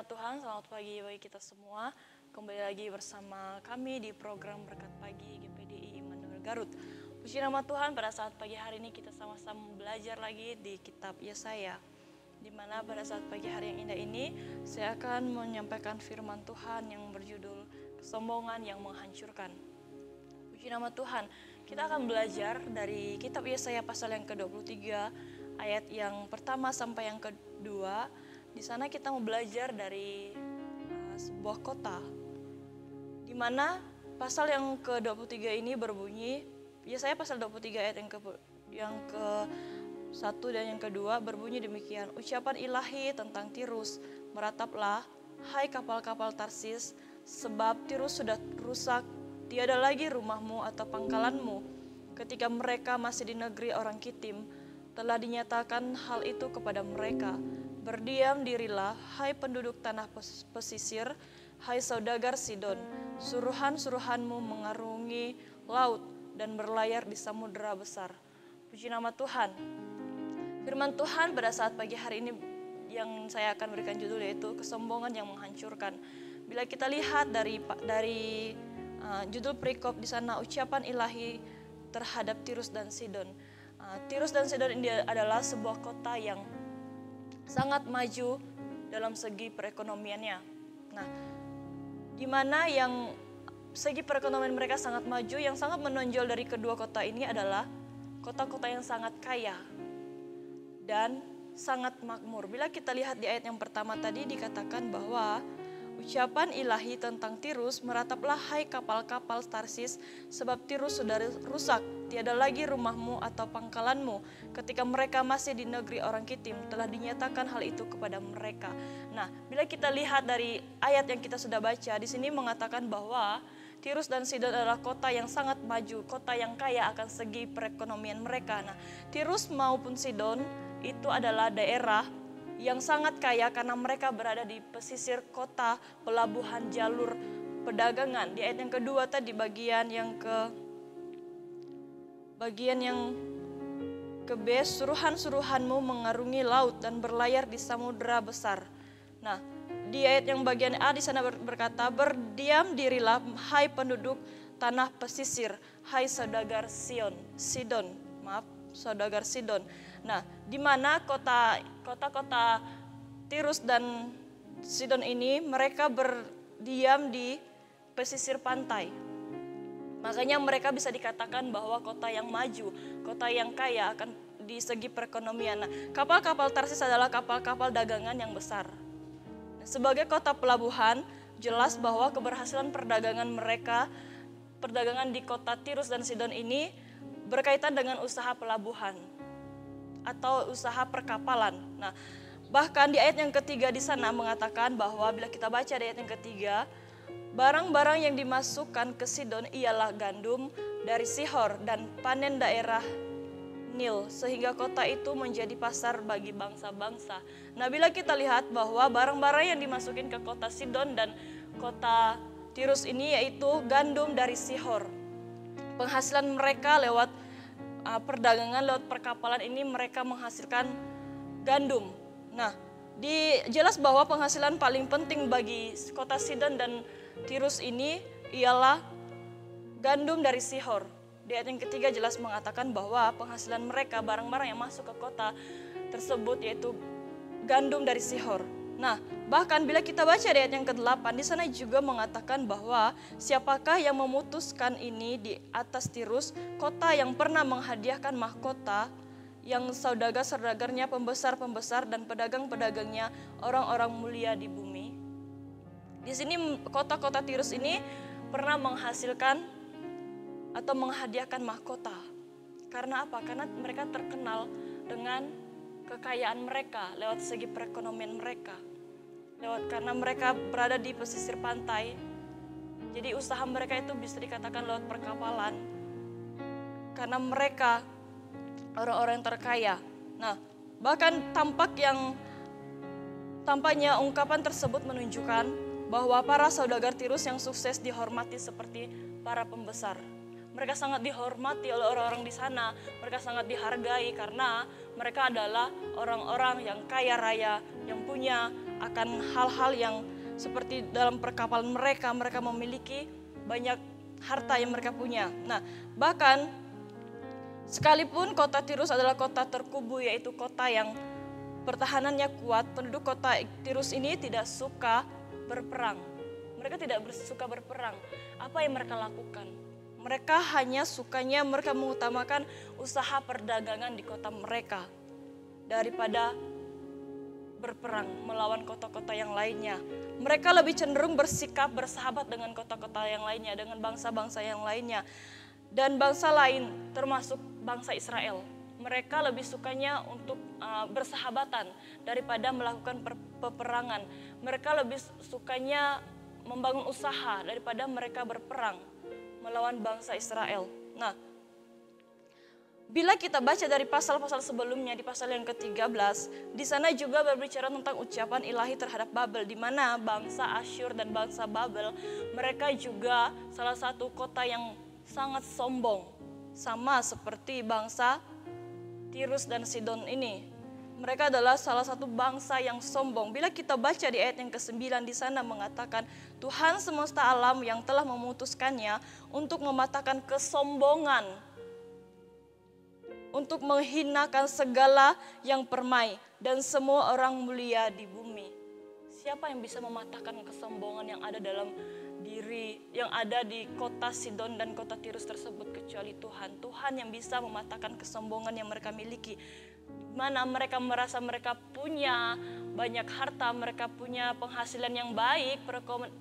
nama Tuhan, selamat pagi bagi kita semua. Kembali lagi bersama kami di program Berkat Pagi GPDI Immanuel Garut. Puji nama Tuhan, pada saat pagi hari ini kita sama-sama belajar lagi di kitab Yesaya. Di mana pada saat pagi hari yang indah ini, saya akan menyampaikan firman Tuhan yang berjudul Kesombongan yang Menghancurkan. Puji nama Tuhan, kita akan belajar dari kitab Yesaya pasal yang ke-23, ayat yang pertama sampai yang kedua. Di sana kita mau belajar dari sebuah kota, di mana pasal yang ke-23 ini berbunyi, Yesaya pasal 23 ayat yang ke-1 dan yang kedua berbunyi demikian. Ucapan ilahi tentang Tirus, merataplah, hai kapal-kapal Tarsis, sebab Tirus sudah rusak, tiada lagi rumahmu atau pangkalanmu. Ketika mereka masih di negeri orang Kitim, telah dinyatakan hal itu kepada mereka. Berdiam dirilah, hai penduduk tanah pesisir, hai saudagar Sidon. Suruhan-suruhanmu mengarungi laut dan berlayar di samudera besar. Puji nama Tuhan. Firman Tuhan pada saat pagi hari ini yang saya akan berikan judul yaitu kesombongan yang menghancurkan. Bila kita lihat dari judul perikop di sana, ucapan ilahi terhadap Tirus dan Sidon. Tirus dan Sidon ini adalah sebuah kota yang sangat maju dalam segi perekonomiannya. Nah, di mana yang segi perekonomian mereka sangat maju, yang sangat menonjol dari kedua kota ini adalah kota-kota yang sangat kaya dan sangat makmur. Bila kita lihat di ayat yang pertama tadi dikatakan bahwa ucapan ilahi tentang Tirus, merataplah hai kapal-kapal Tarsis, sebab Tirus sudah rusak, tiada lagi rumahmu atau pangkalanmu. Ketika mereka masih di negeri orang Kitim, telah dinyatakan hal itu kepada mereka. Nah, bila kita lihat dari ayat yang kita sudah baca, di sini mengatakan bahwa Tirus dan Sidon adalah kota yang sangat maju, kota yang kaya akan segi perekonomian mereka. Nah, Tirus maupun Sidon itu adalah daerah yang sangat kaya karena mereka berada di pesisir kota, pelabuhan, jalur perdagangan. Di ayat yang kedua tadi bagian yang ke B, suruhan-suruhanmu mengarungi laut dan berlayar di samudera besar. Nah, di ayat yang bagian A di sana berkata, berdiam dirilah hai penduduk tanah pesisir, hai saudagar Sidon. Nah, di mana kota-kota Tirus dan Sidon ini mereka berdiam di pesisir pantai. Makanya mereka bisa dikatakan bahwa kota yang maju, kota yang kaya akan di segi perekonomian. Nah, kapal-kapal Tarsis adalah kapal-kapal dagangan yang besar. Nah, sebagai kota pelabuhan, jelas bahwa keberhasilan perdagangan di kota Tirus dan Sidon ini berkaitan dengan usaha pelabuhan atau usaha perkapalan. Nah, bahkan di ayat yang ketiga di sana mengatakan bahwa bila kita baca di ayat yang ketiga, barang-barang yang dimasukkan ke Sidon ialah gandum dari Sihor dan panen daerah Nil, sehingga kota itu menjadi pasar bagi bangsa-bangsa. Nah, bila kita lihat bahwa barang-barang yang dimasukin ke kota Sidon dan kota Tirus ini yaitu gandum dari Sihor. Penghasilan mereka lewat perdagangan, lewat perkapalan ini mereka menghasilkan gandum. Nah, jelas bahwa penghasilan paling penting bagi kota Sidon dan Tirus ini ialah gandum dari Sihor. Di ayat yang ketiga jelas mengatakan bahwa penghasilan mereka, barang-barang yang masuk ke kota tersebut yaitu gandum dari Sihor. Nah, bahkan bila kita baca di ayat yang ke-8, di sana juga mengatakan bahwa siapakah yang memutuskan ini di atas Tirus, kota yang pernah menghadiahkan mahkota, yang saudagar-saudagarnya, pembesar-pembesar dan pedagang-pedagangnya, orang-orang mulia di bumi. Di sini kota-kota Tirus ini pernah menghasilkan atau menghadiahkan mahkota. Karena apa? Karena mereka terkenal dengan kekayaan mereka lewat segi perekonomian mereka. Karena mereka berada di pesisir pantai, jadi usaha mereka itu bisa dikatakan lewat perkapalan. Karena mereka orang-orang yang terkaya. Nah, bahkan tampaknya ungkapan tersebut menunjukkan bahwa para saudagar Tirus yang sukses dihormati seperti para pembesar. Mereka sangat dihormati oleh orang-orang di sana. Mereka sangat dihargai karena mereka adalah orang-orang yang kaya raya, yang punya akan hal-hal yang seperti dalam perkapalan mereka memiliki banyak harta yang mereka punya. Nah, bahkan sekalipun kota Tirus adalah kota terkubu, yaitu kota yang pertahanannya kuat, penduduk kota Tirus ini tidak suka berperang. Mereka tidak suka berperang. Apa yang mereka lakukan? Mereka mereka mengutamakan usaha perdagangan di kota mereka daripada berperang melawan kota-kota yang lainnya. Mereka lebih cenderung bersikap bersahabat dengan kota-kota yang lainnya, dengan bangsa-bangsa yang lainnya. Dan bangsa lain termasuk bangsa Israel. Mereka lebih sukanya untuk bersahabatan daripada melakukan peperangan. Mereka lebih sukanya membangun usaha daripada mereka berperang melawan bangsa Israel. Nah, bila kita baca dari pasal-pasal sebelumnya, di pasal yang ke-13, di sana juga berbicara tentang ucapan ilahi terhadap Babel, di mana bangsa Asyur dan bangsa Babel, mereka juga salah satu kota yang sangat sombong, sama seperti bangsa Tirus dan Sidon ini. Mereka adalah salah satu bangsa yang sombong. Bila kita baca di ayat yang ke-9, di sana mengatakan, Tuhan semesta alam yang telah memutuskannya untuk mematahkan kesombongan, untuk menghinakan segala yang permai dan semua orang mulia di bumi. Siapa yang bisa mematahkan kesombongan yang ada dalam diri, yang ada di kota Sidon dan kota Tirus tersebut kecuali Tuhan. Tuhan yang bisa mematahkan kesombongan yang mereka miliki. Mana mereka merasa mereka punya banyak harta, mereka punya penghasilan yang baik,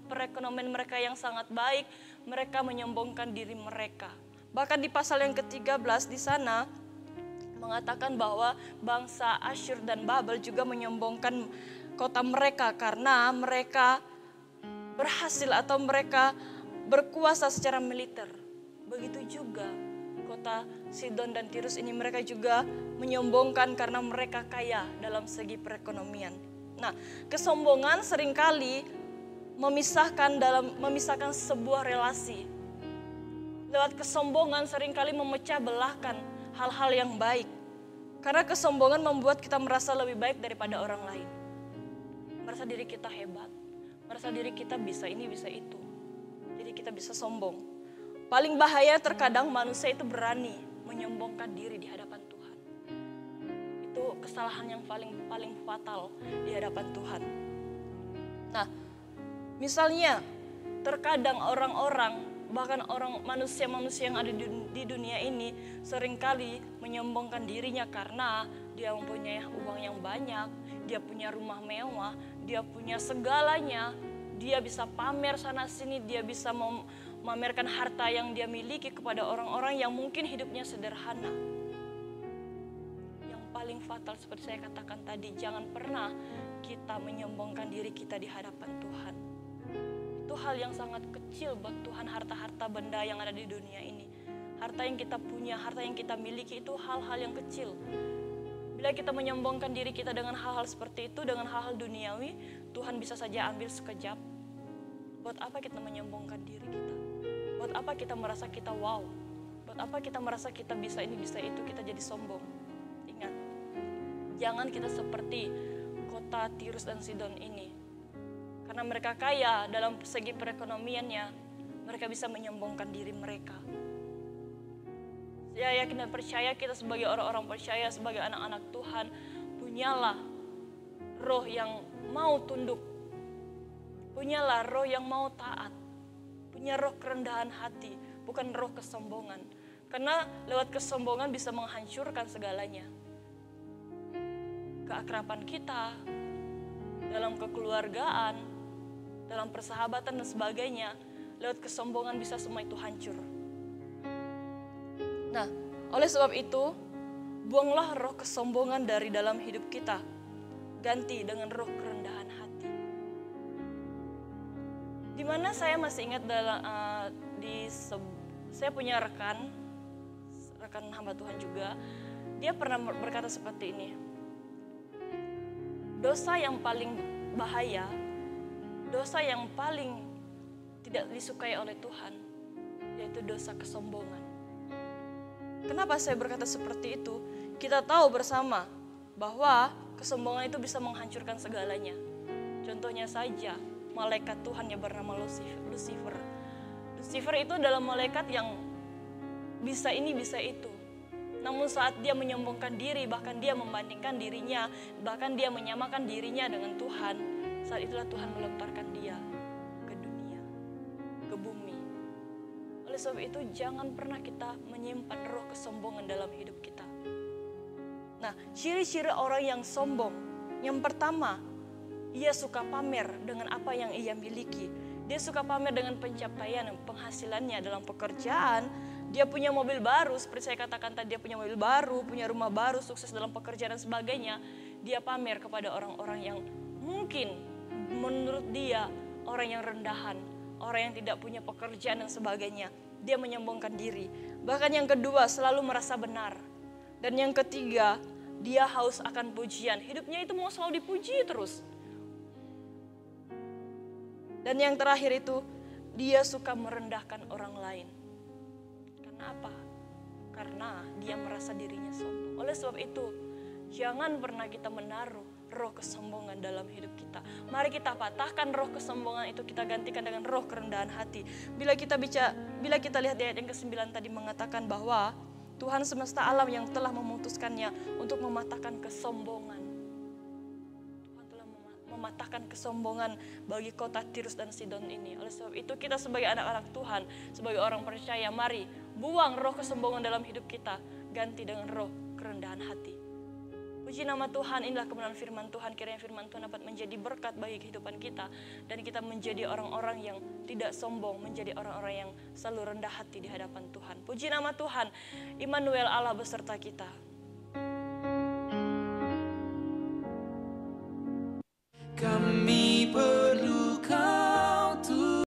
perekonomian mereka yang sangat baik, mereka menyombongkan diri mereka. Bahkan di pasal yang ke-13 di sana mengatakan bahwa bangsa Asyur dan Babel juga menyombongkan kota mereka karena mereka berhasil atau mereka berkuasa secara militer. Begitu juga kota Sidon dan Tirus ini, mereka juga menyombongkan karena mereka kaya dalam segi perekonomian. Nah, kesombongan seringkali memisahkan sebuah relasi. Lewat kesombongan seringkali memecah belahkan hal-hal yang baik. Karena kesombongan membuat kita merasa lebih baik daripada orang lain. Merasa diri kita hebat, merasa diri kita bisa ini, bisa itu. Jadi kita bisa sombong. Paling bahaya terkadang manusia itu berani menyombongkan diri di hadapan Tuhan. Itu kesalahan yang paling fatal di hadapan Tuhan. Nah, misalnya terkadang orang-orang, bahkan manusia-manusia yang ada di dunia ini seringkali menyombongkan dirinya karena dia mempunyai uang yang banyak, dia punya rumah mewah, dia punya segalanya, dia bisa pamer sana sini, dia bisa memamerkan harta yang dia miliki kepada orang-orang yang mungkin hidupnya sederhana. Yang paling fatal seperti saya katakan tadi, jangan pernah kita menyombongkan diri kita di hadapan Tuhan. Itu hal yang sangat kecil buat Tuhan, harta-harta benda yang ada di dunia ini. Harta yang kita punya, harta yang kita miliki itu hal-hal yang kecil. Bila kita menyombongkan diri kita dengan hal-hal seperti itu, dengan hal-hal duniawi, Tuhan bisa saja ambil sekejap. Buat apa kita menyombongkan diri kita? Buat apa kita merasa kita wow? Buat apa kita merasa kita bisa ini, bisa itu, kita jadi sombong? Ingat, jangan kita seperti kota Tirus dan Sidon ini. Karena mereka kaya dalam segi perekonomiannya, mereka bisa menyombongkan diri mereka. Saya yakin dan percaya kita sebagai orang-orang percaya, sebagai anak-anak Tuhan, punyalah roh yang mau tunduk, punyalah roh yang mau taat, punya roh kerendahan hati, bukan roh kesombongan. Karena lewat kesombongan bisa menghancurkan segalanya. Keakraban kita, dalam kekeluargaan, dalam persahabatan dan sebagainya, lewat kesombongan bisa semua itu hancur. Nah, oleh sebab itu, buanglah roh kesombongan dari dalam hidup kita. Ganti dengan roh kerendahan hati. Dimana saya masih ingat saya punya rekan hamba Tuhan juga, dia pernah berkata seperti ini. Dosa yang paling bahaya, dosa yang paling tidak disukai oleh Tuhan, yaitu dosa kesombongan. Kenapa saya berkata seperti itu? Kita tahu bersama bahwa kesombongan itu bisa menghancurkan segalanya. Contohnya saja, malaikat Tuhan yang bernama Lucifer. Lucifer itu adalah malaikat yang bisa ini, bisa itu. Namun saat dia menyombongkan diri, bahkan dia membandingkan dirinya, bahkan dia menyamakan dirinya dengan Tuhan, saat itulah Tuhan melemparkan dia ke dunia, ke bumi. Oleh sebab itu, jangan pernah kita menyimpan roh kesombongan dalam hidup kita. Nah, ciri-ciri orang yang sombong, yang pertama, ia suka pamer dengan apa yang ia miliki. Dia suka pamer dengan pencapaian, penghasilannya dalam pekerjaan. Dia punya mobil baru, seperti saya katakan tadi, dia punya mobil baru, punya rumah baru, sukses dalam pekerjaan dan sebagainya. Dia pamer kepada orang-orang yang mungkin menurut dia orang yang rendahan, orang yang tidak punya pekerjaan dan sebagainya. Dia menyombongkan diri. Bahkan yang kedua, selalu merasa benar. Dan yang ketiga, dia haus akan pujian. Hidupnya itu mau selalu dipuji terus. Dan yang terakhir itu, dia suka merendahkan orang lain. Karena apa? Karena dia merasa dirinya sombong. Oleh sebab itu, jangan pernah kita menaruh roh kesombongan dalam hidup kita. Mari kita patahkan roh kesombongan itu, kita gantikan dengan roh kerendahan hati. Bila kita lihat di ayat yang ke-9 tadi mengatakan bahwa Tuhan semesta alam yang telah memutuskannya untuk mematahkan kesombongan. Tuhan telah mematahkan kesombongan bagi kota Tirus dan Sidon ini. Oleh sebab itu kita sebagai anak-anak Tuhan, sebagai orang percaya, mari buang roh kesombongan dalam hidup kita, ganti dengan roh kerendahan hati. Puji nama Tuhan, inilah kebenaran firman Tuhan. Kiranya firman Tuhan dapat menjadi berkat bagi kehidupan kita. Dan kita menjadi orang-orang yang tidak sombong, menjadi orang-orang yang selalu rendah hati di hadapan Tuhan. Puji nama Tuhan, Immanuel, Allah beserta kita.